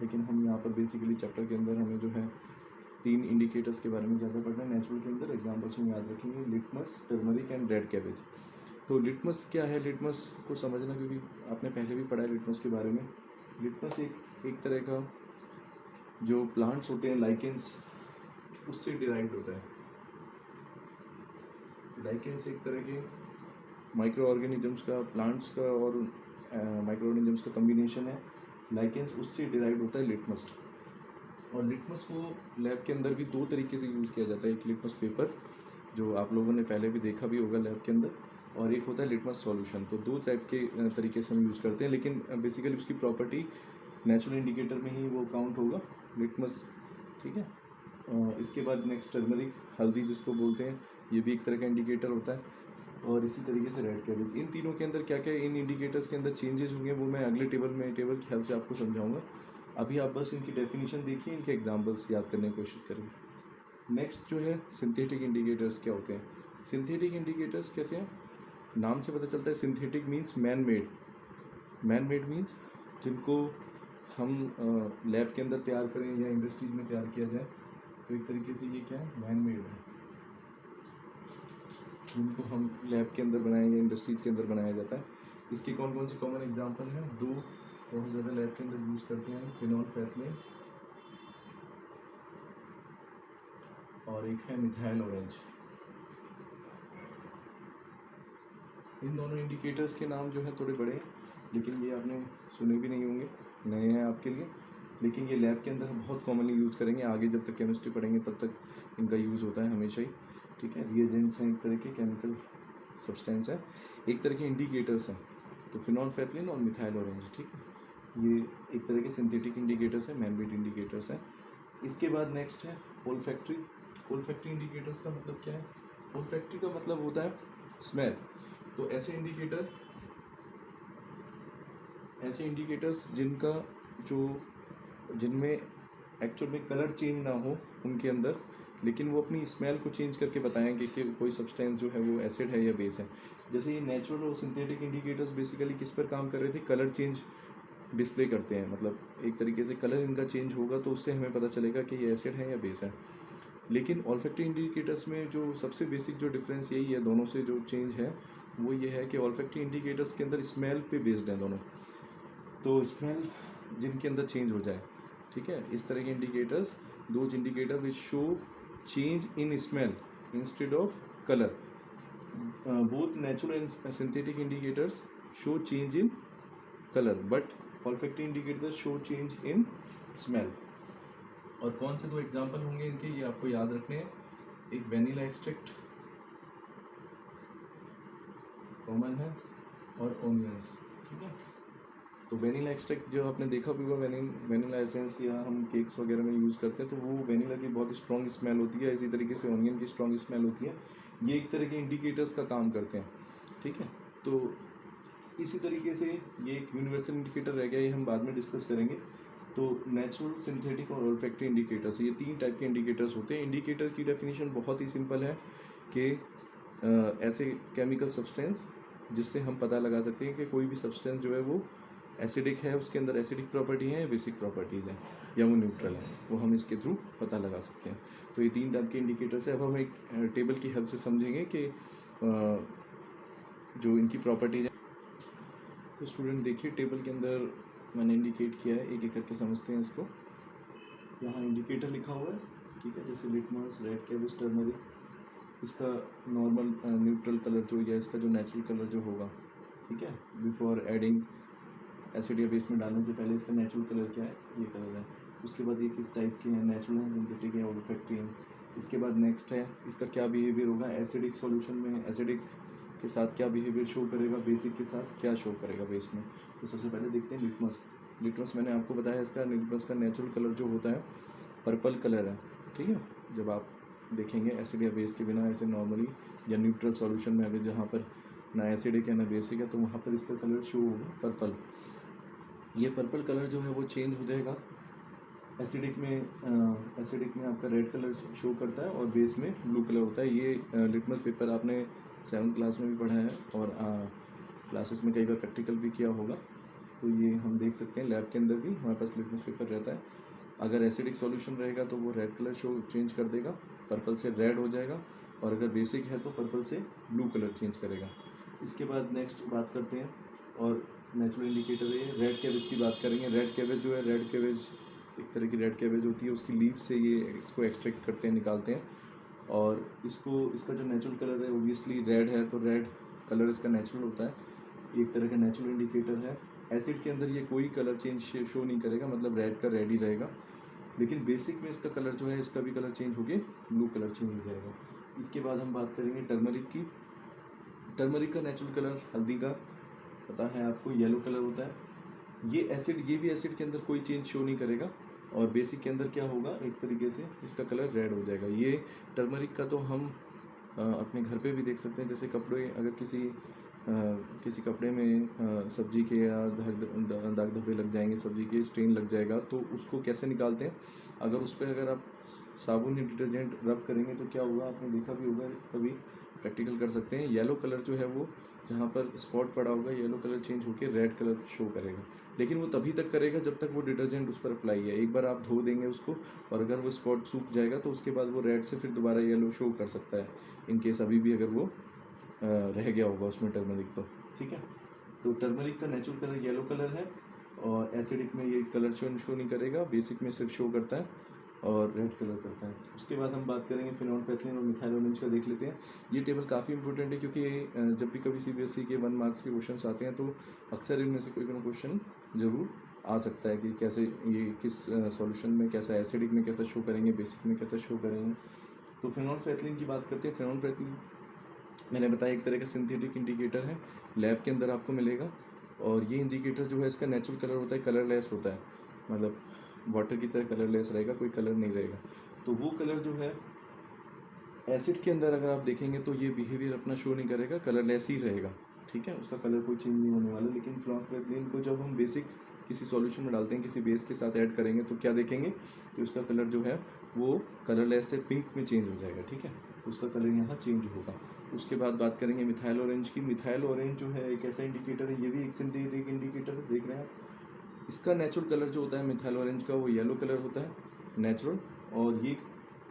लेकिन हम यहाँ पर बेसिकली चैप्टर के अंदर हमें जो है 3 इंडिकेटर्स के बारे में ज़्यादा पढ़ना है। नेचुरल के अंदर एग्जाम्पल्स में याद रखेंगे litmus, turmeric and red cabbage. तो लिटमस क्या है, लिटमस को समझना, क्योंकि आपने पहले भी पढ़ा है लिटमस के बारे में। लिटमस एक तरह का जो प्लांट्स होते हैं लाइकेंस, उससे डिराइव्ड होता है। लाइकेंस एक तरह के माइक्रो ऑर्गेनिजम्स का, प्लांट्स का और माइक्रो ऑर्गेनिजम्स का कम्बिनेशन है। लाइकेंस उससे डिराइव्ड होता है लिटमस। और लिटमस को लैब के अंदर भी 2 तरीके से यूज़ किया जाता है। एक लिटमस पेपर, जो आप लोगों ने पहले भी देखा भी होगा लैब के अंदर, और एक होता है लिटमस सॉल्यूशन। तो 2 टाइप के तरीके से हम यूज़ करते हैं, लेकिन बेसिकली उसकी प्रॉपर्टी नेचुरल इंडिकेटर में ही वो काउंट होगा, लिटमस। ठीक है। इसके बाद नेक्स्ट टर्मरिक, हल्दी जिसको बोलते हैं, ये भी एक तरह का इंडिकेटर होता है। और इसी तरीके से रेड कैबेज। इन तीनों के अंदर क्या क्या इन इंडिकेटर्स के अंदर चेंजेस होंगे वो मैं अगले टेबल की हेल्प से आपको समझाऊंगा। अभी आप बस इनकी डेफिनेशन देखिए, इनके एग्जांपल्स याद करने की कोशिश करिए। नेक्स्ट जो है सिंथेटिक इंडिकेटर्स क्या होते हैं। सिंथेटिक इंडिकेटर्स कैसे हैं, नाम से पता चलता है। Synthetic means man made. Man made means जिनको हम लैब के अंदर तैयार करें या इंडस्ट्रीज में तैयार किया जाए, तो एक तरीके से ये क्या है, मैन मेड है। जिनको हम लैब के अंदर बनाएं या इंडस्ट्रीज के अंदर बनाया जाता है। इसके कौन कौन से कॉमन एग्जांपल हैं, 2 बहुत ज़्यादा लैब के अंदर यूज़ करते हैं, फिनोल्फेथलीन और एक है मिथाइल ऑरेंज। इन दोनों इंडिकेटर्स के नाम जो है थोड़े बड़े हैं, लेकिन ये आपने सुने भी नहीं होंगे, नए हैं आपके लिए। लेकिन ये लैब के अंदर हम बहुत कॉमनली यूज़ करेंगे। आगे जब तक केमिस्ट्री पढ़ेंगे तब तक इनका यूज़ होता है हमेशा ही। ठीक है। रिएजेंट्स हैं, एक तरह के केमिकल सब्सटेंस है, एक तरह के इंडिकेटर्स हैं। तो फिनोल्फेथलीन और मिथाइल ऑरेंज, ठीक है, ये एक तरह के सिंथेटिक इंडिकेटर्स हैं, मैन मेड इंडिकेटर्स हैं। इसके बाद नेक्स्ट है ओल्फैक्टरी। ओल्फैक्टरी इंडिकेटर्स का मतलब क्या है, ओल्फैक्टरी का मतलब होता है स्मेल। तो ऐसे इंडिकेटर्स जिनमें एक्चुअल में कलर चेंज ना हो उनके अंदर, लेकिन वो अपनी स्मेल को चेंज करके बताएंगे कि कोई सब्सटेंस जो है वो एसिड है या बेस है। जैसे ये नेचुरल और सिंथेटिक इंडिकेटर्स बेसिकली किस पर काम कर रहे थे, कलर चेंज डिस्प्ले करते हैं। मतलब एक तरीके से कलर इनका चेंज होगा तो उससे हमें पता चलेगा कि ये एसिड है या बेस है। लेकिन ऑल्फैक्टरी इंडिकेटर्स में जो सबसे बेसिक जो डिफरेंस यही है दोनों से, जो चेंज है वो ये है कि ऑल्फैक्टरी इंडिकेटर्स के अंदर स्मेल पे बेस्ड हैं दोनों। तो स्मेल जिनके अंदर चेंज हो जाए, ठीक है, इस तरह के indicators, those indicator which show change in smell instead of colour. Both natural and synthetic indicators show change in colour, but olfactory indicators show change in smell. और कौन से 2 एग्जाम्पल होंगे इनके, ये आपको याद रखने हैं। एक वेनिला एक्सट्रैक्ट कॉमन है, और ओनियंस। ठीक है। तो वेनिला एक्सट्रैक्ट जो आपने देखा भी होगा, वेनिला एसेंस या हम केक्स वगैरह में यूज़ करते हैं, तो वो वेनिला की बहुत स्ट्रॉन्ग स्मेल होती है। इसी तरीके से ऑनियन की स्ट्रॉन्ग स्मेल होती है। ये एक तरह के इंडिकेटर्स का काम करते हैं। ठीक है। तो इसी तरीके से ये एक यूनिवर्सल इंडिकेटर रह गया, ये हम बाद में डिस्कस करेंगे। तो नेचुरल, सिंथेटिक और ऑल्फैक्टरी इंडिकेटर्स, ये 3 टाइप के इंडिकेटर्स होते हैं। इंडिकेटर की डेफिनेशन बहुत ही सिंपल है कि ऐसे केमिकल सब्सटेंस जिससे हम पता लगा सकते हैं कि कोई भी सब्सटेंस जो है वो एसिडिक है, उसके अंदर एसिडिक प्रॉपर्टी है या बेसिक प्रॉपर्टीज़ हैं, या वो न्यूट्रल है, वो हम इसके थ्रू पता लगा सकते हैं। तो ये 3 टाइप के इंडिकेटर्स है। अब हम एक टेबल की हेल्प से समझेंगे कि जो इनकी प्रॉपर्टीज है। तो स्टूडेंट देखिए, टेबल के अंदर मैंने इंडिकेट किया है, एक एक करके समझते हैं इसको। यहाँ इंडिकेटर लिखा हुआ है, ठीक है, जैसे लिटमस, रेड कैबेज, टर्मरिक। इसका नॉर्मल न्यूट्रल कलर जो, या इसका जो नेचुरल कलर जो होगा, ठीक है, बिफोर एडिंग एसिड या बेस में डालने से पहले इसका नेचुरल कलर क्या है, ये कलर है। उसके बाद ये किस टाइप के हैं, नेचुरल है, सिंथेटिक है, ऑल्फैक्टरी है। इसके बाद नेक्स्ट है इसका क्या बिहेवियर होगा, एसिडिक सॉल्यूशन में एसिडिक के साथ क्या बिहेवियर शो करेगा, बेसिक के साथ क्या शो करेगा बेस में। तो सबसे पहले देखते हैं लिटमस। लिटमस मैंने आपको बताया, इसका लिटमस का नेचुरल कलर जो होता है पर्पल कलर है। ठीक है। जब आप देखेंगे एसिड या बेस के बिना ऐसे नॉर्मली या न्यूट्रल सॉल्यूशन में, अगर जहाँ पर ना एसिडिक है ना बेसिक है, तो वहाँ पर इसका कलर शो होगा पर्पल। ये पर्पल कलर जो है वो चेंज हो जाएगा एसिडिक में आपका रेड कलर शो करता है और बेस में ब्लू कलर होता है। ये लिटमस पेपर आपने 7th क्लास में भी पढ़ा है और क्लासेस में कई बार प्रैक्टिकल भी किया होगा। तो ये हम देख सकते हैं लैब के अंदर भी हमारे पास लिटमस पेपर रहता है। अगर एसिडिक सॉल्यूशन रहेगा तो वो रेड कलर शो चेंज कर देगा, पर्पल से रेड हो जाएगा, और अगर बेसिक है तो पर्पल से ब्लू कलर चेंज करेगा। इसके बाद नेक्स्ट बात करते हैं, और नेचुरल इंडिकेटर है रेड कैबेज की बात करेंगे। रेड कैबेज जो है, रेड कैबेज एक तरह की रेड कैबेज होती है, उसकी लीफ से ये इसको एक्सट्रैक्ट करते हैं, निकालते हैं, और इसका जो नेचुरल कलर है ओबियसली रेड है, तो रेड कलर इसका नेचुरल होता है, एक तरह का नेचुरल इंडिकेटर है। एसिड के अंदर ये कोई कलर चेंज शो नहीं करेगा, मतलब रेड का रेड ही रहेगा, लेकिन बेसिक में इसका कलर जो है, इसका भी कलर चेंज होके ब्लू कलर चेंज हो जाएगा। इसके बाद हम बात करेंगे टर्मरिक की। टर्मरिक का नेचुरल कलर हल्दी का पता है आपको, येलो कलर होता है। ये भी एसिड के अंदर कोई चेंज शो नहीं करेगा, और बेसिक के अंदर क्या होगा, एक तरीके से इसका कलर रेड हो जाएगा। ये टर्मरिक का तो हम अपने घर पे भी देख सकते हैं, जैसे कपड़े, अगर किसी कपड़े में सब्जी के या दाग धब्बे लग जाएंगे, सब्जी के स्टेन लग जाएगा, तो उसको कैसे निकालते हैं, अगर आप साबुन या डिटर्जेंट रब करेंगे तो क्या होगा, आपने देखा भी होगा, कभी प्रैक्टिकल कर सकते हैं। येलो कलर जो है वो जहाँ पर स्पॉट पड़ा होगा, येलो कलर चेंज होकर रेड कलर शो करेगा, लेकिन वो तभी तक करेगा जब तक वो डिटर्जेंट उस पर अप्लाई है। एक बार आप धो देंगे उसको, और अगर वो स्पॉट सूख जाएगा तो उसके बाद वो रेड से फिर दोबारा येलो शो कर सकता है, इन केस अभी भी अगर वो रह गया होगा उसमें टर्मरिक तो। ठीक है, तो टर्मरिक का नेचुरल कलर येलो कलर है, और एसिडिक में ये कलर शो नहीं करेगा, बेसिक में सिर्फ शो करता है और रेड कलर करता है। उसके बाद हम बात करेंगे फिनोल्फेथलीन और मिथाइल ऑरेंज का, देख लेते हैं। ये टेबल काफ़ी इंपॉर्टेंट है, क्योंकि जब भी कभी सीबीएसई के 1 मार्क्स के क्वेश्चन आते हैं तो अक्सर इनमें से कोई ना क्वेश्चन जरूर आ सकता है कि कैसे ये किस सॉल्यूशन में कैसा, एसिडिक में कैसा शो करेंगे, बेसिक में कैसा शो करेंगे। तो फिनोल्फेथलीन की बात करते हैं। फिनोल्फेथलीन मैंने बताया एक तरह का सिंथेटिक इंडिकेटर है, लैब के अंदर आपको मिलेगा, और ये इंडिकेटर जो है इसका नेचुरल कलर होता है, कलरलेस होता है, मतलब वाटर की तरह कलरलेस रहेगा, कोई कलर नहीं रहेगा। तो वो कलर जो है एसिड के अंदर अगर आप देखेंगे तो ये बिहेवियर अपना शो नहीं करेगा, कलरलेस ही रहेगा। ठीक है, उसका कलर कोई चेंज नहीं होने वाला। लेकिन फिनोल्फेथलीन को जब हम बेसिक किसी सॉल्यूशन में डालते हैं, किसी बेस के साथ ऐड करेंगे, तो क्या देखेंगे कि उसका कलर जो है वो कलरलेस से पिंक में चेंज हो जाएगा। ठीक है, तो उसका कलर यहाँ चेंज होगा। उसके बाद बात करेंगे मिथाइल ऑरेंज की। मिथाइल ऑरेंज जो है एक ऐसा इंडिकेटर है, ये भी एक सिंथेटिक इंडिकेटर है, देख रहे हैं आप। इसका नेचुरल कलर जो होता है मिथाइल ऑरेंज का, वो येलो कलर होता है नेचुरल, और ये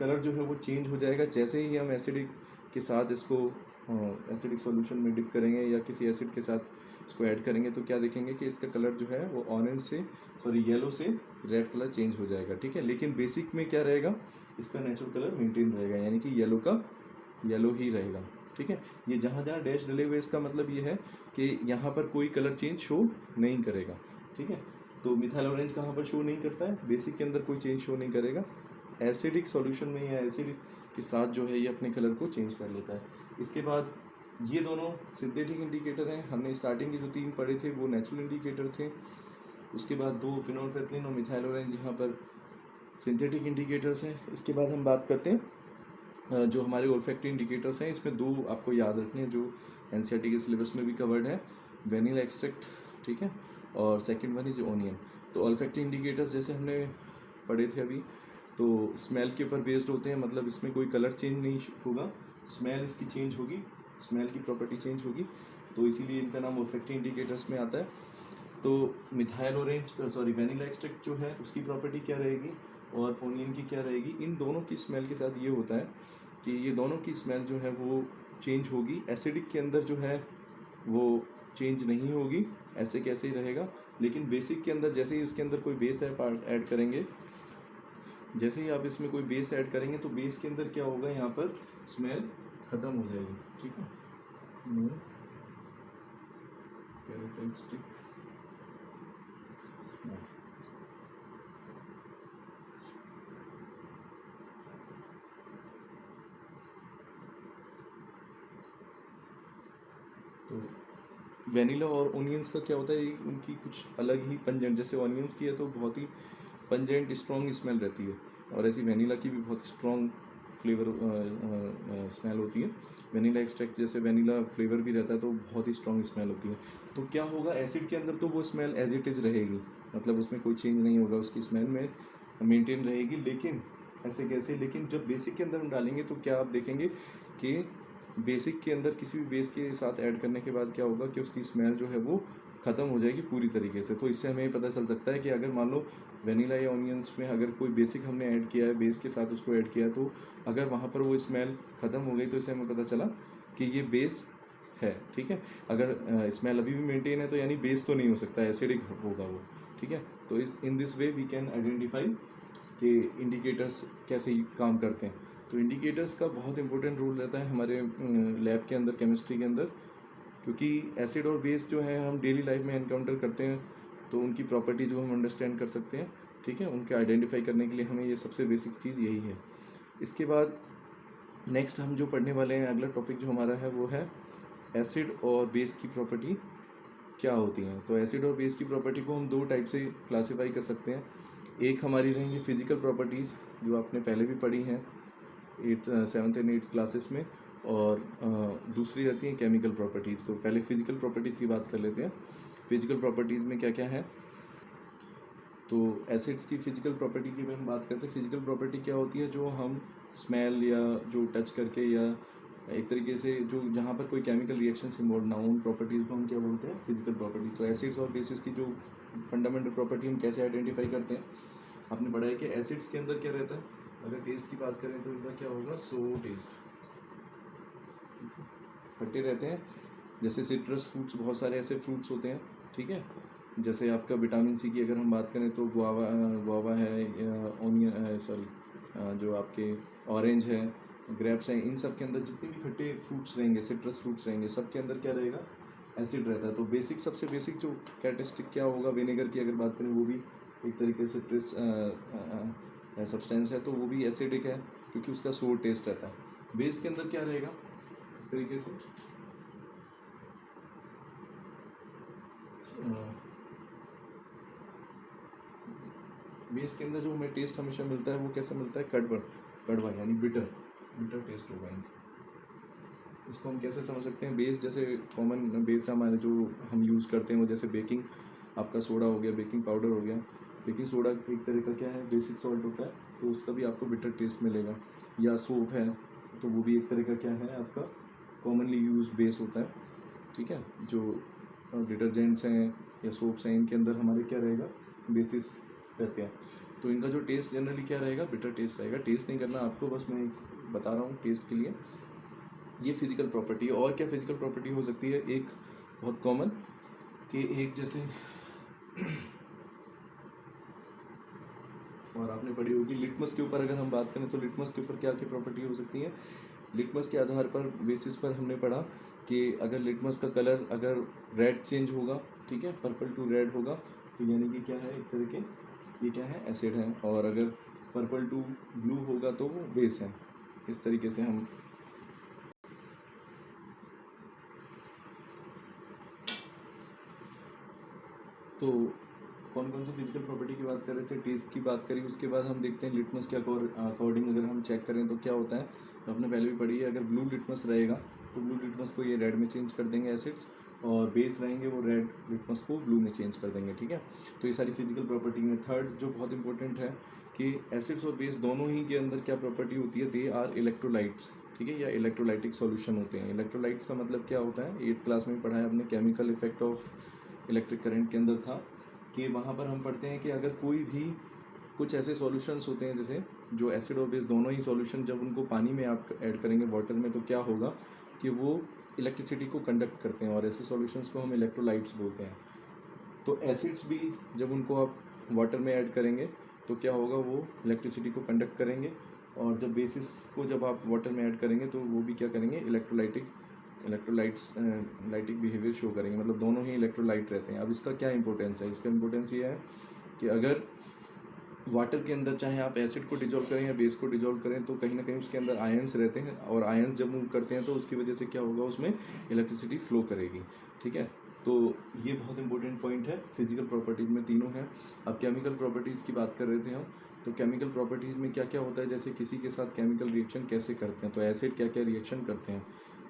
कलर जो है वो चेंज हो जाएगा जैसे ही हम एसिडिक के साथ इसको एसिडिक सॉल्यूशन में डिप करेंगे या किसी एसिड के साथ इसको ऐड करेंगे, तो क्या देखेंगे कि इसका कलर जो है वो येलो से रेड कलर चेंज हो जाएगा। ठीक है, लेकिन बेसिक में क्या रहेगा, इसका नेचुरल कलर मेंटेन रहेगा, यानी कि येलो का येलो ही रहेगा। ठीक है, ये जहाँ जहाँ डैश डले हुए, इसका मतलब ये है कि यहाँ पर कोई कलर चेंज शो नहीं करेगा। ठीक है, तो मिथाइल ऑरेंज कहाँ पर शो नहीं करता है, बेसिक के अंदर कोई चेंज शो नहीं करेगा, एसिडिक सॉल्यूशन में या एसिड के साथ जो है ये अपने कलर को चेंज कर लेता है। इसके बाद ये दोनों सिंथेटिक इंडिकेटर हैं। हमने स्टार्टिंग के जो 3 पढ़े थे वो नेचुरल इंडिकेटर थे। उसके बाद 2 फिनोल्फेथलीन और मिथाइल ऑरेंज यहाँ पर सिंथेटिक इंडिकेटर्स हैं। इसके बाद हम बात करते हैं जो हमारे ओल्फैक्टरी इंडिकेटर्स हैं। इसमें 2 आपको याद रखने हैं जो एनसीईआरटी के सिलेबस में भी कवर्ड है, वेनिला एक्सट्रैक्ट, ठीक है, और सेकंड वन इज ओनियन। तो ओल्फैक्टरी इंडिकेटर्स जैसे हमने पढ़े थे अभी, तो स्मेल के ऊपर बेस्ड होते हैं, मतलब इसमें कोई कलर चेंज नहीं होगा, स्मेल इसकी चेंज होगी, स्मेल की प्रॉपर्टी चेंज होगी, तो इसीलिए इनका नाम ओल्फैक्टरी इंडिकेटर्स में आता है। तो मिथाइल वेनिला एक्सट्रैक्ट जो है उसकी प्रॉपर्टी क्या रहेगी और ओनियन की क्या रहेगी, इन दोनों की स्मेल के साथ ये होता है कि ये दोनों की स्मेल जो है वो चेंज होगी। एसिडिक के अंदर जो है वो चेंज नहीं होगी, ऐसे कैसे ही रहेगा, लेकिन बेसिक के अंदर जैसे ही इसके अंदर कोई बेस ऐड करेंगे, जैसे ही आप इसमें कोई बेस ऐड करेंगे तो बेस के अंदर क्या होगा, यहाँ पर स्मेल ख़त्म हो जाएगी। ठीक है, कैरेक्टरिस्टिक स्मेल। तो वेनिला और ओनियंस का क्या होता है, उनकी कुछ अलग ही पंजेंट, जैसे ऑनियंस की है तो बहुत ही पंजेंट स्ट्रॉन्ग स्मेल रहती है, और ऐसी वेनिला की भी बहुत स्ट्रॉन्ग फ्लेवर स्मेल होती है। वेनिला एक्सट्रैक्ट जैसे वेनिला फ्लेवर भी रहता है तो बहुत ही स्ट्रॉन्ग स्मेल होती है। तो क्या होगा, एसिड के अंदर तो वो स्मेल एज इट इज़ रहेगी, मतलब उसमें कोई चेंज नहीं होगा, उसकी स्मेल में मेंटेन रहेगी। लेकिन ऐसे कैसे, लेकिन जब बेसिक के अंदर हम डालेंगे तो क्या आप देखेंगे कि बेसिक के अंदर किसी भी बेस के साथ ऐड करने के बाद क्या होगा कि उसकी स्मेल जो है वो ख़त्म हो जाएगी पूरी तरीके से। तो इससे हमें ये पता चल सकता है कि अगर मान लो वेनिला या ऑनियंस में अगर कोई बेसिक हमने ऐड किया है, बेस के साथ उसको ऐड किया है, तो अगर वहाँ पर वो स्मेल ख़त्म हो गई तो इससे हमें पता चला कि ये बेस है। ठीक है, अगर स्मेल अभी भी मेंटेन है तो यानी बेस तो नहीं हो सकता, एसिडिक होगा वो। ठीक है, तो इस in this way we can identify कि इंडिकेटर्स कैसे काम करते हैं। तो इंडिकेटर्स का बहुत इंपॉर्टेंट रोल रहता है हमारे लैब के अंदर, केमिस्ट्री के अंदर, क्योंकि एसिड और बेस जो है हम डेली लाइफ में एनकाउंटर करते हैं, तो उनकी प्रॉपर्टी जो हम अंडरस्टैंड कर सकते हैं। ठीक है, उनके आइडेंटिफाई करने के लिए हमें ये सबसे बेसिक चीज़ यही है। इसके बाद नेक्स्ट हम जो पढ़ने वाले हैं, अगला टॉपिक जो हमारा है वो है एसिड और बेस की प्रॉपर्टी क्या होती हैं। तो एसिड और बेस की प्रॉपर्टी को हम दो टाइप से क्लासीफाई कर सकते हैं। एक हमारी रहेंगी फिजिकल प्रॉपर्टीज़, जो आपने पहले भी पढ़ी हैं 7th एंड 8th क्लासेस में, और दूसरी रहती हैं केमिकल प्रॉपर्टीज़। तो पहले फिजिकल प्रॉपर्टीज़ की बात कर लेते हैं। फिजिकल प्रॉपर्टीज़ में क्या क्या है, तो एसिड्स की फिजिकल प्रॉपर्टी की हम बात करते हैं। फिजिकल प्रॉपर्टी क्या होती है, जो हम स्मेल या जो टच करके या एक तरीके से जो जहाँ पर कोई केमिकल रिएक्शन इन्वॉल्व ना हो, उन प्रॉपर्टीज़ को हम क्या बोलते हैं, फिजिकल प्रॉपर्टी। तो एसिड्स और बेसिस की जो फंडामेंटल प्रॉपर्टी हम कैसे आइडेंटिफाई करते हैं, आपने पढ़ा है कि एसिड्स के अंदर क्या रहता है। अगर टेस्ट की बात करें तो इनका क्या होगा, सो टेस्ट, खट्टे रहते हैं। जैसे सिट्रस फ्रूट्स, बहुत सारे ऐसे फ्रूट्स होते हैं, ठीक है, जैसे आपका विटामिन सी की अगर हम बात करें तो गुआवा है, ऑनियन जो आपके ऑरेंज है, ग्रेप्स हैं, इन सब के अंदर जितने भी खट्टे फ्रूट्स रहेंगे, सिट्रस फ्रूट्स रहेंगे, सब के अंदर क्या रहेगा, एसिड रहता है। तो बेसिक, सबसे बेसिक जो कैरेक्टरिस्टिक क्या होगा, विनेगर की अगर बात करें, वो भी एक तरीके से सिट्रस सब्सटेंस है, तो वो भी एसिडिक है क्योंकि उसका सोर टेस्ट रहता है। बेस के अंदर क्या रहेगा एक तरीके से, बेस के अंदर जो हमें टेस्ट हमेशा मिलता है वो कैसा मिलता है, कड़वा यानी बिटर टेस्ट होगा इनका। इसको हम कैसे समझ सकते हैं, बेस जैसे कॉमन बेस हमारे जो हम यूज़ करते हैं वो जैसे बेकिंग, आपका सोडा हो गया, बेकिंग पाउडर हो गया। बेकिंग सोडा एक तरह का क्या है, बेसिक सॉल्ट होता है, तो उसका भी आपको बिटर टेस्ट मिलेगा। या सोप है, तो वो भी एक तरह का क्या है, आपका कॉमनली यूज बेस होता है। ठीक है, जो डिटर्जेंट्स हैं या सोप्स हैं, इनके अंदर हमारे क्या रहेगा, बेसिस रहते हैं। तो इनका जो टेस्ट जनरली क्या रहेगा, बिटर टेस्ट रहेगा। टेस्ट नहीं करना आपको, बस मैं बता रहा हूँ टेस्ट के लिए। ये फिजिकल प्रॉपर्टी है। और क्या फिजिकल प्रॉपर्टी हो सकती है, एक बहुत कॉमन, कि एक जैसे और आपने पढ़ी होगी लिटमस के ऊपर, अगर हम बात करें तो लिटमस के ऊपर क्या क्या प्रॉपर्टी हो सकती है। लिटमस के आधार पर, बेसिस पर हमने पढ़ा कि अगर लिटमस का कलर अगर रेड चेंज होगा, ठीक है, पर्पल टू रेड होगा, तो यानी कि क्या है, एक तरह के ये क्या है, एसिड है। और अगर पर्पल टू ब्लू होगा तो वो बेस है। इस तरीके से हम तो कौन कौन सी फिजिकल प्रॉपर्टी की बात कर रहे थे, टेस्ट की बात करी, उसके बाद हम देखते हैं लिटमस के अकॉर्डिंग अगर हम चेक करें तो क्या होता है। तो आपने पहले भी पढ़ी है, अगर ब्लू लिटमस रहेगा तो ब्लू लिटमस को ये रेड में चेंज कर देंगे एसिड्स, और बेस रहेंगे वो रेड लिटमस को ब्लू में चेंज कर देंगे। ठीक है, तो ये सारी फिजिकल प्रॉपर्टी में। थर्ड जो बहुत इंपॉर्टेंट है कि एसिड्स और बेस दोनों ही के अंदर क्या प्रॉपर्टी होती है, दे आर इलेक्ट्रोलाइट्स। ठीक है, या इलेक्ट्रोलाइटिक सॉल्यूशन होते हैं। इलेक्ट्रोलाइट्स का मतलब क्या होता है, 8th क्लास में पढ़ा है हमने, chemical effect of electric current के अंदर था, कि वहाँ पर हम पढ़ते हैं कि अगर कोई भी कुछ ऐसे सॉल्यूशंस होते हैं, जैसे जो एसिड और बेस दोनों ही सॉल्यूशन जब उनको पानी में आप ऐड करेंगे, वाटर में, तो क्या होगा कि वो इलेक्ट्रिसिटी को कंडक्ट करते हैं, और ऐसे सॉल्यूशंस को हम इलेक्ट्रोलाइट्स बोलते हैं। तो एसिड्स भी जब उनको आप वाटर में ऐड करेंगे तो क्या होगा, वो इलेक्ट्रिसिटी को कंडक्ट करेंगे, और जब बेसिस को जब आप वाटर में ऐड करेंगे तो वो भी क्या करेंगे, लाइटिक बिहेवियर शो करेंगे। मतलब दोनों ही इलेक्ट्रोलाइट रहते हैं। अब इसका क्या इंपॉर्टेंस है, इसका इंपॉर्टेंस ये है कि अगर वाटर के अंदर चाहे आप एसिड को डिजोल्व करें या बेस को डिजोल्व करें, तो कहीं ना कहीं उसके अंदर आयंस रहते हैं, और आयंस जब मूव करते हैं तो उसकी वजह से क्या होगा, उसमें इलेक्ट्रिसिटी फ्लो करेगी। ठीक है, तो ये बहुत इंपॉर्टेंट पॉइंट है। फिजिकल प्रॉपर्टीज़ में तीनों हैं। अब केमिकल प्रॉपर्टीज़ की बात कर रहे थे हम, तो केमिकल प्रॉपर्टीज़ में क्या क्या होता है, जैसे किसी के साथ केमिकल रिएक्शन कैसे करते हैं, तो एसिड क्या क्या रिएक्शन करते हैं।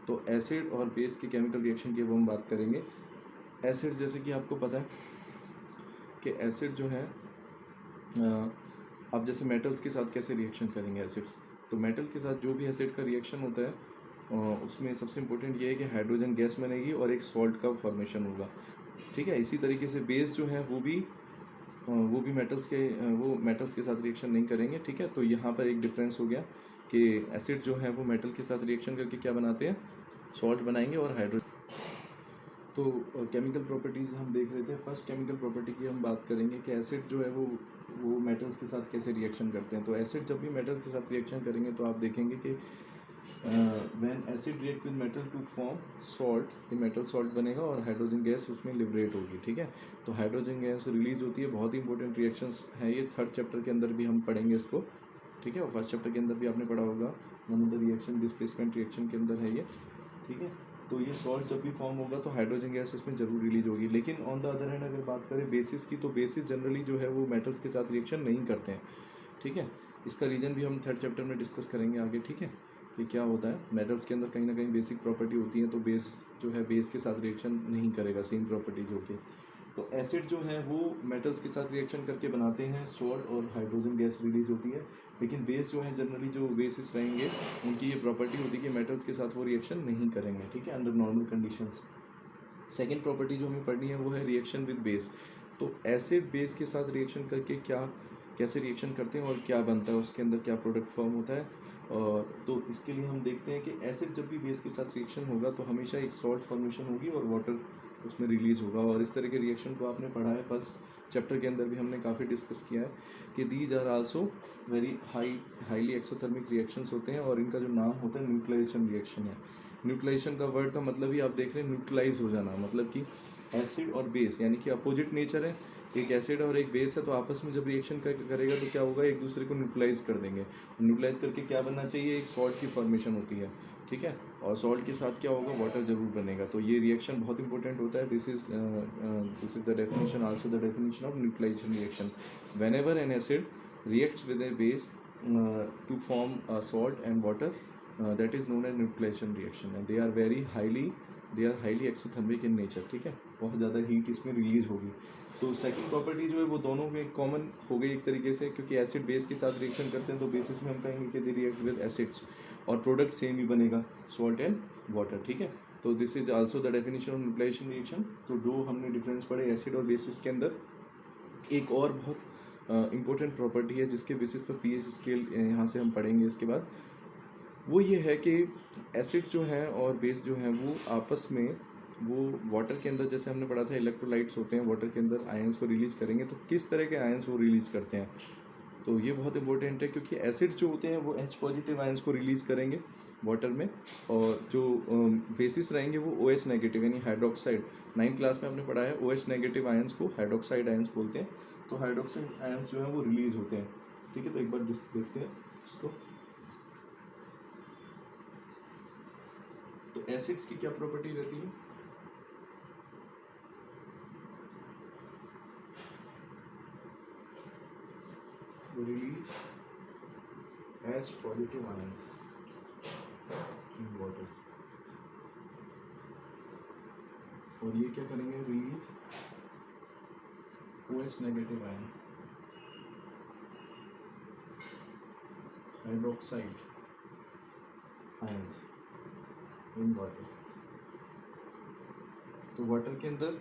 तो एसिड और बेस के केमिकल रिएक्शन की अब हम बात करेंगे। एसिड, जैसे कि आपको पता है कि एसिड जो है, अब जैसे मेटल्स के साथ कैसे रिएक्शन करेंगे एसिड्स, तो मेटल के साथ जो भी एसिड का रिएक्शन होता है, उसमें सबसे इम्पोर्टेंट ये है कि हाइड्रोजन गैस बनेगी और एक सॉल्ट का फॉर्मेशन होगा। ठीक है। इसी तरीके से बेस जो है वो भी मेटल्स के साथ रिएक्शन नहीं करेंगे, ठीक है। तो यहाँ पर एक डिफरेंस हो गया कि एसिड जो है वो मेटल के साथ रिएक्शन करके क्या बनाते हैं, सॉल्ट बनाएंगे और हाइड्रोजन। तो केमिकल प्रॉपर्टीज़ हम देख रहे थे। फर्स्ट केमिकल प्रॉपर्टी की हम बात करेंगे कि एसिड जो है वो मेटल्स के साथ कैसे रिएक्शन करते हैं। तो एसिड जब भी मेटल्स के साथ रिएक्शन करेंगे तो आप देखेंगे कि when acid react with metal to form salt, ये मेटल सॉल्ट बनेगा और हाइड्रोजन गैस उसमें लिबरेट होगी, ठीक है। तो हाइड्रोजन गैस रिलीज होती है। बहुत ही इंपॉर्टेंट रिएक्शंस है ये, थर्ड चैप्टर के अंदर भी हम पढ़ेंगे इसको, ठीक है। और फर्स्ट चैप्टर के अंदर भी आपने पढ़ा होगा, one of the reaction displacement reaction के अंदर है ये, ठीक है। तो ये सॉल्ट जब भी फॉर्म होगा तो हाइड्रोजन गैस इसमें जरूर रिलीज होगी। लेकिन ऑन द अदर हैंड अगर बात करें बेसिस की, तो बेसिस जनरली जो है वो मेटल्स के साथ रिएक्शन नहीं करते हैं, ठीक है। इसका रीज़न भी हम थर्ड चैप्टर में डिस्कस करेंगे आगे, ठीक है, कि क्या होता है। मेटल्स के अंदर कहीं ना कहीं बेसिक प्रॉपर्टी होती है, तो बेस जो है बेस के साथ रिएक्शन नहीं करेगा, सेम प्रॉपर्टीज होगी। तो एसिड जो है वो मेटल्स के साथ रिएक्शन करके बनाते हैं सॉल्ट और हाइड्रोजन गैस रिलीज होती है। लेकिन बेस जो है जनरली जो बेसिस रहेंगे उनकी ये प्रॉपर्टी होती है कि मेटल्स के साथ वो रिएक्शन नहीं करेंगे, ठीक है, under normal conditions. Second property जो हमें पढ़नी है वो है रिएक्शन विद बेस। तो एसिड बेस के साथ रिएक्शन करके कैसे रिएक्शन करते हैं और क्या बनता है, उसके अंदर क्या प्रोडक्ट फॉर्म होता है। और तो इसके लिए हम देखते हैं कि एसिड जब भी बेस के साथ रिएक्शन होगा तो हमेशा एक सॉल्ट फॉर्मेशन होगी और वाटर उसमें रिलीज होगा। और इस तरह के रिएक्शन को आपने पढ़ा है फर्स्ट चैप्टर के अंदर भी, हमने काफ़ी डिस्कस किया है कि these are also very highly exothermic reactions होते हैं और इनका जो नाम होता है न्यूट्रलाइजेशन रिएक्शन है। न्यूट्रलाइजेशन का वर्ड का मतलब ही आप देख रहे हैं, न्यूट्रलाइज हो जाना, मतलब कि एसिड और बेस यानी कि अपोजिट नेचर है, एक एसिड और एक बेस है, तो आपस में जब रिएक्शन करेगा तो क्या होगा, एक दूसरे को न्यूट्रलाइज कर देंगे। न्यूट्रलाइज करके क्या बनना चाहिए, एक सॉल्ट की फॉर्मेशन होती है, ठीक है। और सॉल्ट के साथ क्या होगा, वाटर जरूर बनेगा। तो ये रिएक्शन बहुत इंपॉर्टेंट होता है। This is the definition, also the definition of neutralisation reaction. Whenever an acid reacts with a base to form salt and water, that is known as neutralization reaction, and they are highly exothermic in nature, ठीक है। बहुत ज़्यादा heat इसमें release होगी। तो second property जो है वो दोनों में कॉमन हो गई एक तरीके से, क्योंकि एसिड बेस के साथ रिएक्शन करते हैं तो बेसिस में हम कहेंगे कि दे रिएक्ट विद एसिड्स और प्रोडक्ट सेम ही बनेगा, सॉल्ट एंड वाटर, ठीक है। तो this is also the definition of neutralisation reaction. तो दो हमने डिफरेंस पढ़े एसिड और बेसिस के अंदर। एक और बहुत इम्पोर्टेंट प्रॉपर्टी है जिसके बेसिस पर पीएच स्केल यहाँ से हम पढ़ेंगे इसके बाद, वो ये है कि एसिड जो है और बेस जो है वो आपस में, वो वाटर के अंदर जैसे हमने पढ़ा था इलेक्ट्रोलाइट्स होते हैं वाटर के अंदर, आयंस को रिलीज करेंगे तो किस तरह के आयंस वो रिलीज करते हैं। तो ये बहुत इंपॉर्टेंट है क्योंकि एसिड जो होते हैं वो H पॉजिटिव आयंस को रिलीज करेंगे वाटर में, और जो बेसिस रहेंगे वो OH नेगेटिव यानी हाइड्रोक्साइड। 9th क्लास में आपने पढ़ा है OH नेगेटिव आयंस को हाइड्रोक्साइड आयंस बोलते हैं। तो हाइड्रोक्साइड आयंस जो है वो रिलीज होते हैं, ठीक है। तो एक बार देखते हैं इसको। तो एसिड्स की क्या प्रॉपर्टी रहती है, वो release H positive ions in water, और ये क्या करेंगे, release OH negative ion hydroxide ions in water. तो वाटर के अंदर